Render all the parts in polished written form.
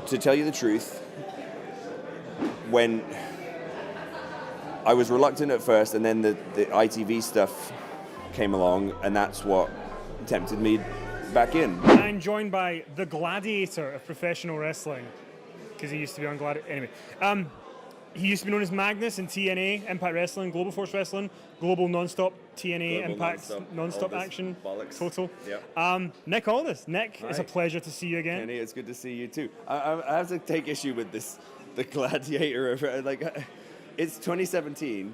to tell you the truth, when I was reluctant at first, and then the ITV stuff came along, and that's what tempted me back in. I'm joined by the gladiator of professional wrestling, because he used to be on Gladiator. Anyway, he used to be known as Magnus in TNA, Impact Wrestling, Global Force Wrestling, Global Non-Stop TNA, Global Impact Non-Stop Aldis, Action, bollocks. Total. Yep. Nick Aldis. Nick, Hi. it's a pleasure to see you again. Kenny, it's good to see you too. I have to take issue with this, the gladiator of, like, it's 2017.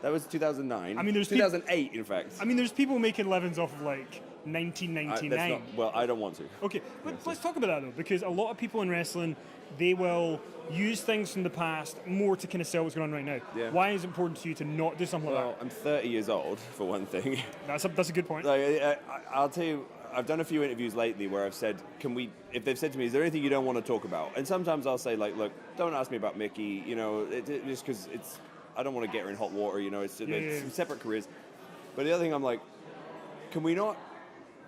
That was 2009. I mean, there's 2008, in fact. I mean, there's people making livings off of like 1999. Well, I don't want to. Okay, but let's talk about that though, because a lot of people in wrestling, they will use things from the past more to kind of sell what's going on right now. Yeah. Why is it important to you to not do something like Well, I'm 30 years old, for one thing. that? That's a good point. Like, I'll tell you, I've done a few interviews lately where I've said, if they've said to me, is there anything you don't want to talk about? And sometimes I'll say, like, look, don't ask me about Mickey, you know, just because I don't want to get her in hot water, you know, it's separate careers. But the other thing, I'm like, can we not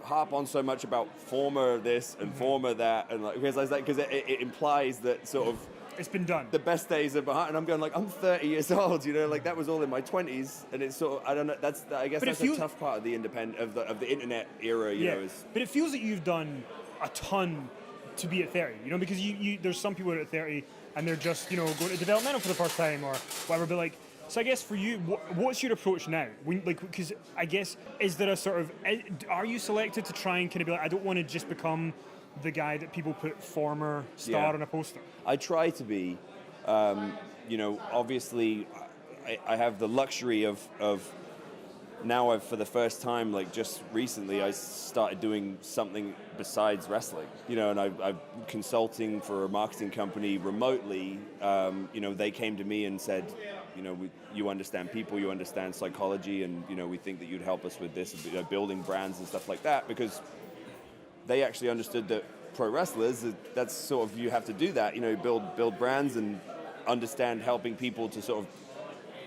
harp on so much about former this and former that, and like, because it implies that sort of it's been done. The best days are behind, and I'm going like, I'm 30 years old, you know, like that was all in my 20s, and it's sort of, I don't know, I guess that's a tough part of the of the internet era, you know. But it feels that you've done a ton to be at 30, you know, because you there's some people at 30 and they're just, you know, going to developmental for the first time or whatever, but like, so I guess for you, what's your approach now? Because I guess, is there a sort of, are you selected to try and kind of be like, I don't want to just become the guy that people put former star on a poster? I try to be, you know, obviously I have the luxury of now for the first time, like just recently, I started doing something besides wrestling, you know, and I'm consulting for a marketing company remotely. You know, they came to me and said, you know, you understand people, you understand psychology, and, you know, we think that you'd help us with this, you know, building brands and stuff like that, because they actually understood that pro wrestlers, that's sort of, you have to do that, you know, build brands and understand helping people to sort of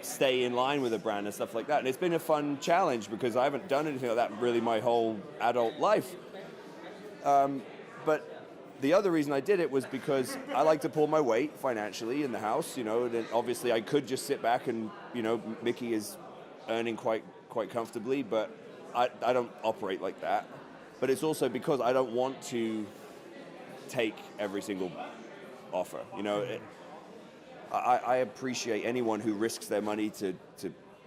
stay in line with a brand and stuff like that. And it's been a fun challenge because I haven't done anything like that really my whole adult life. But the other reason I did it was because I like to pull my weight financially in the house, you know, and obviously I could just sit back and, you know, Mickey is earning quite comfortably, but I don't operate like that. But it's also because I don't want to take every single offer, you know. I appreciate anyone who risks their money to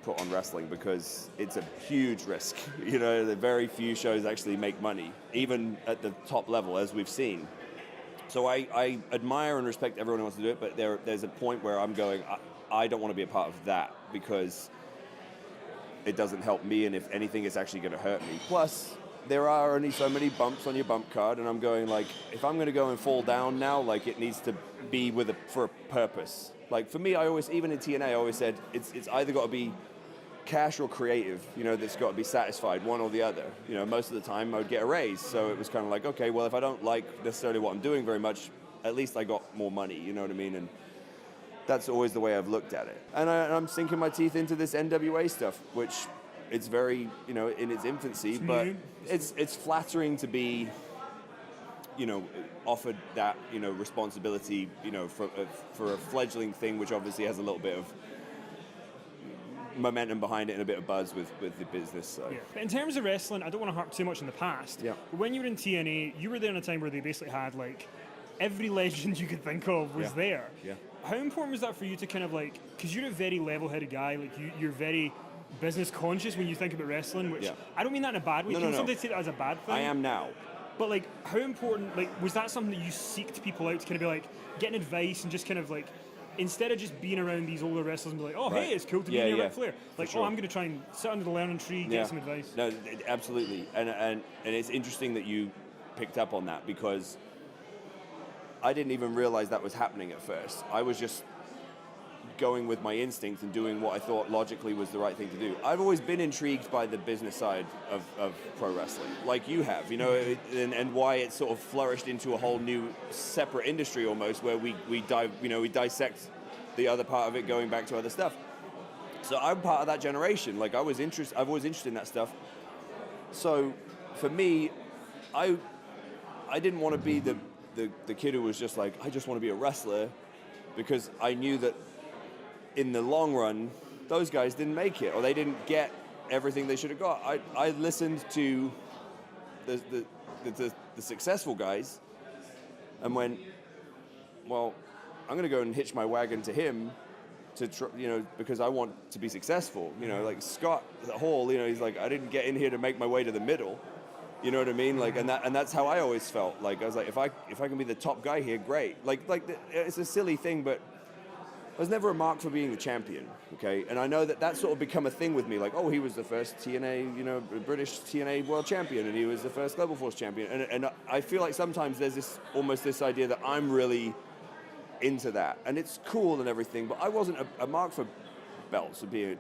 put on wrestling, because it's a huge risk. You know, the very few shows actually make money, even at the top level, as we've seen. So I admire and respect everyone who wants to do it, but there's a point where I'm going, I don't want to be a part of that, because it doesn't help me, and if anything, it's actually going to hurt me. Plus, there are only so many bumps on your bump card, and I'm going like, if I'm going to go and fall down now, like it needs to be for a purpose. Like for me, I always, even in TNA, I always said it's either got to be cash or creative, you know, that's got to be satisfied, one or the other. You know, most of the time I would get a raise, so it was kind of like, okay, well, if I don't like necessarily what I'm doing very much, at least I got more money, you know what I mean? And that's always the way I've looked at it. And I'm sinking my teeth into this NWA stuff, which it's very, you know, in its infancy, but it's flattering to be, you know, offered that, you know, responsibility, you know, for a fledgling thing, which obviously has a little bit of momentum behind it and a bit of buzz with the business. So. Yeah. But in terms of wrestling, I don't want to harp too much in the past. Yeah. But when you were in TNA, you were there in a time where they basically had like every legend you could think of was there. Yeah. How important was that for you to kind of like, because you're a very level-headed guy, like you're very business conscious when you think about wrestling, which I don't mean that in a bad way. No. Sometimes say that as a bad thing. I am now. But like, how important, like, was that something that you seeked people out to kind of be like, getting advice and just kind of like, instead of just being around these older wrestlers and be like, oh, hey, it's cool to be near Ric Flair. Like, I'm going to try and sit under the learning tree, get some advice. No, absolutely. And it's interesting that you picked up on that, because I didn't even realize that was happening at first. I was just going with my instinct and doing what I thought logically was the right thing to do. I've always been intrigued by the business side of pro wrestling, like you have, you know, and why it sort of flourished into a whole new separate industry almost, where we dissect the other part of it, going back to other stuff. So I'm part of that generation. Like I've always interested in that stuff. So for me, I didn't want to be the the kid who was just like, I just want to be a wrestler, because I knew that in the long run, those guys didn't make it, or they didn't get everything they should have got. I listened to the successful guys and went, well, I'm going to go and hitch my wagon to him because I want to be successful. Like Scott Hall, he's like, I didn't get in here to make my way to the middle. You know what I mean? Like, and that's how I always felt. Like, I was like, if I can be the top guy here, great. It's a silly thing, but I was never a mark for being the champion, okay? And I know that sort of become a thing with me. Like, oh, he was the first TNA, British TNA world champion, and he was the first Global Force champion. And I feel like sometimes there's almost this idea that I'm really into that, and it's cool and everything, but I wasn't a mark for belts, to be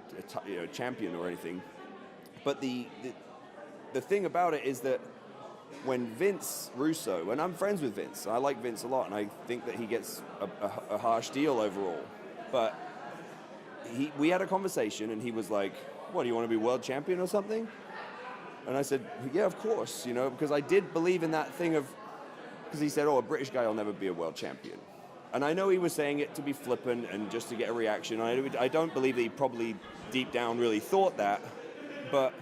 a champion or anything. But the thing about it is that when Vince Russo, and I'm friends with Vince, I like Vince a lot, and I think that he gets a harsh deal overall, but we had a conversation, and he was like, what, do you want to be world champion or something? And I said, yeah, of course, because I did believe in that thing because he said, oh, a British guy will never be a world champion. And I know he was saying it to be flippant and just to get a reaction. I don't believe that he probably deep down really thought that, but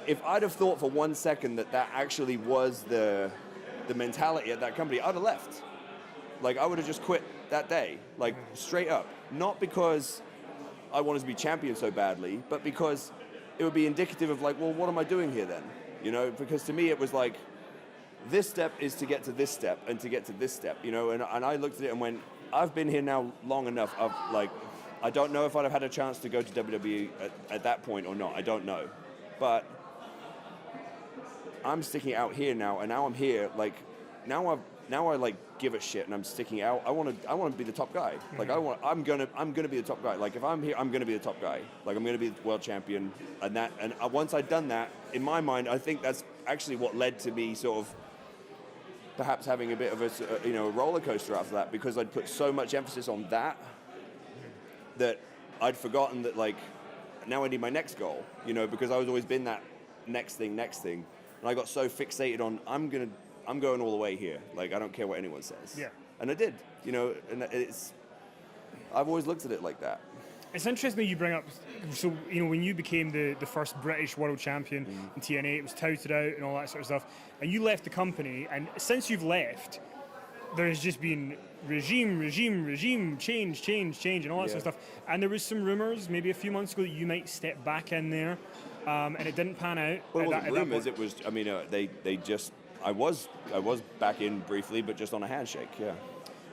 if I'd have thought for 1 second that actually was the mentality at that company, I'd have left. Like, I would have just quit that day, like, straight up. Not because I wanted to be champion so badly, but because it would be indicative of, like, well, what am I doing here then? Because to me it was like, this step is to get to this step and to get to this step, and I looked at it and went, I've been here now long enough. I don't know if I'd have had a chance to go to WWE at that point or not. I don't know. But I'm sticking out here now, and now I'm here. Like, now I like give a shit, and I'm sticking out. I want to be the top guy. Like, I'm gonna be the top guy. Like, if I'm here, I'm gonna be the top guy. Like, I'm gonna be the world champion, and once I'd done that, in my mind, I think that's actually what led to me sort of perhaps having a bit of a roller coaster after that, because I'd put so much emphasis on that I'd forgotten that, like, now I need my next goal, because I was always been that next thing, and I got so fixated on I'm going all the way here, like, I don't care what anyone says. Yeah. And I did, and I've always looked at it like that. It's interesting that you bring up, so, when you became the first British world champion in TNA, it was touted out and all that sort of stuff, and you left the company, and since you've left, there's just been regime, change, and all that sort of stuff. And there was some rumors, maybe a few months ago, that you might step back in there, and it didn't pan out. Well, it wasn't rumors, it was, they just, I was back in briefly, but just on a handshake, yeah.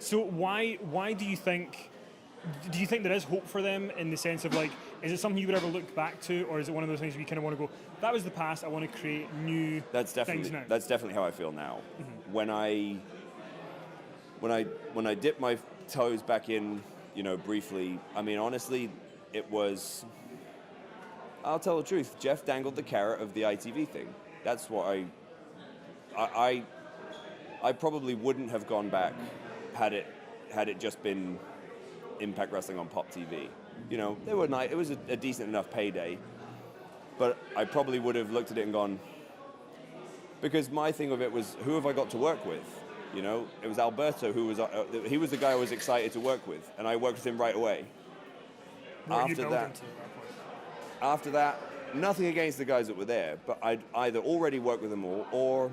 So why do you think there is hope for them, in the sense of, like, is it something you would ever look back to, or is it one of those things where you kind of want to go, that was the past, I want to create new things now? That's definitely how I feel now. Mm-hmm. When I dipped my toes back in, briefly, honestly, it was, I'll tell the truth, Jeff dangled the carrot of the ITV thing. That's what I probably wouldn't have gone back had it just been Impact Wrestling on Pop TV. They were nice. It was a decent enough payday, but I probably would have looked at it and gone, because my thing of it was, who have I got to work with? It was Alberto who was he was the guy I was excited to work with, and I worked with him right away. After that, nothing against the guys that were there, but I'd either already worked with them all, or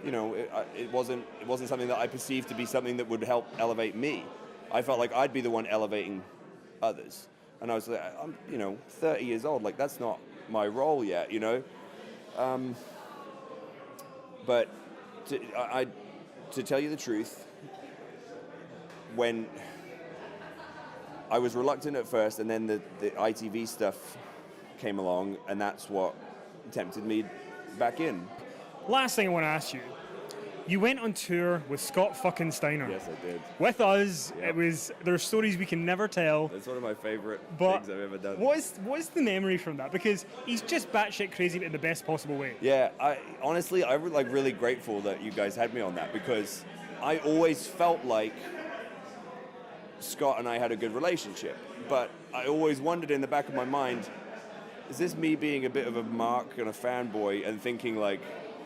it wasn't something that I perceived to be something that would help elevate me. I felt like I'd be the one elevating others. And I was like, I'm 30 years old, like, that's not my role yet, But to tell you the truth, when I was reluctant at first, and then the ITV stuff came along, and that's what tempted me back in. Last thing I want to ask you. You went on tour with Scott fucking Steiner. Yes, I did. With us, Yep. There are stories we can never tell. That's one of my favorite But things I've ever done. What's the memory from that? Because he's just batshit crazy, but in the best possible way. Yeah, honestly, I'm really grateful that you guys had me on that, because I always felt like Scott and I had a good relationship, but I always wondered in the back of my mind, is this me being a bit of a mark and a fanboy and thinking, like,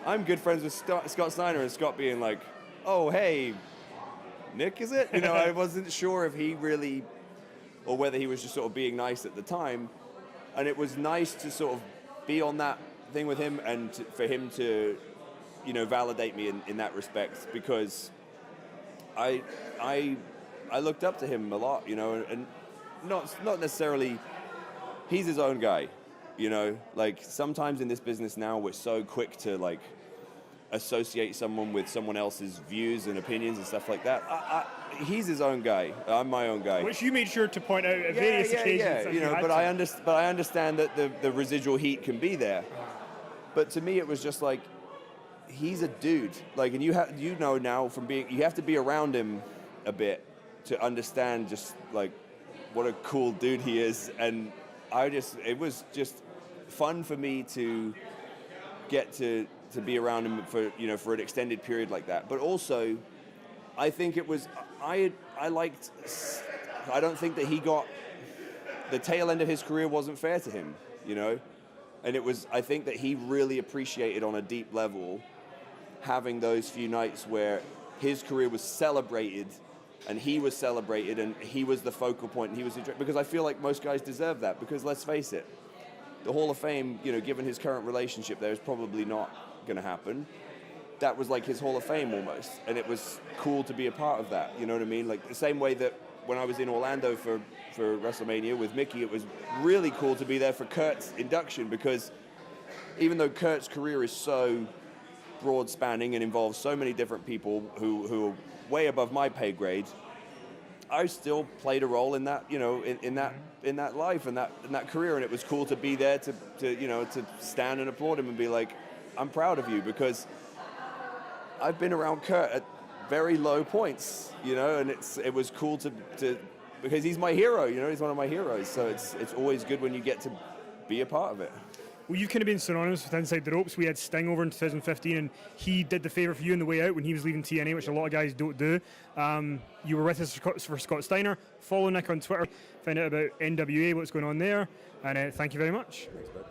I'm good friends with Scott Steiner, and Scott being like, oh, hey, Nick, is it? You know, I wasn't sure if he really, or whether he was just sort of being nice at the time. And it was nice to sort of be on that thing with him and for him to, you know, validate me in that respect, because I looked up to him a lot, you know, and not necessarily, he's his own guy, you know, like sometimes in this business now we're so quick to like associate someone with someone else's views and opinions and stuff like that. He's his own guy. I'm my own guy. Which you made sure to point out at various occasions. Yeah, you know, but I understand that the residual heat can be there. But to me, it was just like, he's a dude. Like, and you know now from being, you have to be around him a bit to understand just like what a cool dude he is. And it was just fun for me to get to be around him for, you know, for an extended period like that. But also, I think it was, I don't think that he got, the tail end of his career wasn't fair to him, you know? And I think that he really appreciated on a deep level having those few nights where his career was celebrated and he was celebrated and he was the focal point and he was, because I feel like most guys deserve that, because let's face it, the Hall of Fame, you know, given his current relationship there, is probably not going to happen. That was like his Hall of Fame almost, and it was cool to be a part of that, you know what I mean? Like the same way that when I was in Orlando for WrestleMania with Mickey, it was really cool to be there for Kurt's induction, because even though Kurt's career is so broad spanning and involves so many different people who are way above my pay grade, I still played a role in that, you know, in that life and that career, and it was cool to be there to you know, to stand and applaud him and be like, I'm proud of you, because I've been around Kurt at very low points, you know, and it was cool to because he's my hero, you know, he's one of my heroes, so it's always good when you get to be a part of it. Well, you've kind of been synonymous with Inside the Ropes. We had Sting over in 2015, and he did the favour for you on the way out when he was leaving TNA, which a lot of guys don't do. You were with us for Scott Steiner. Follow Nick on Twitter, find out about NWA, what's going on there, and thank you very much. Thanks, bud.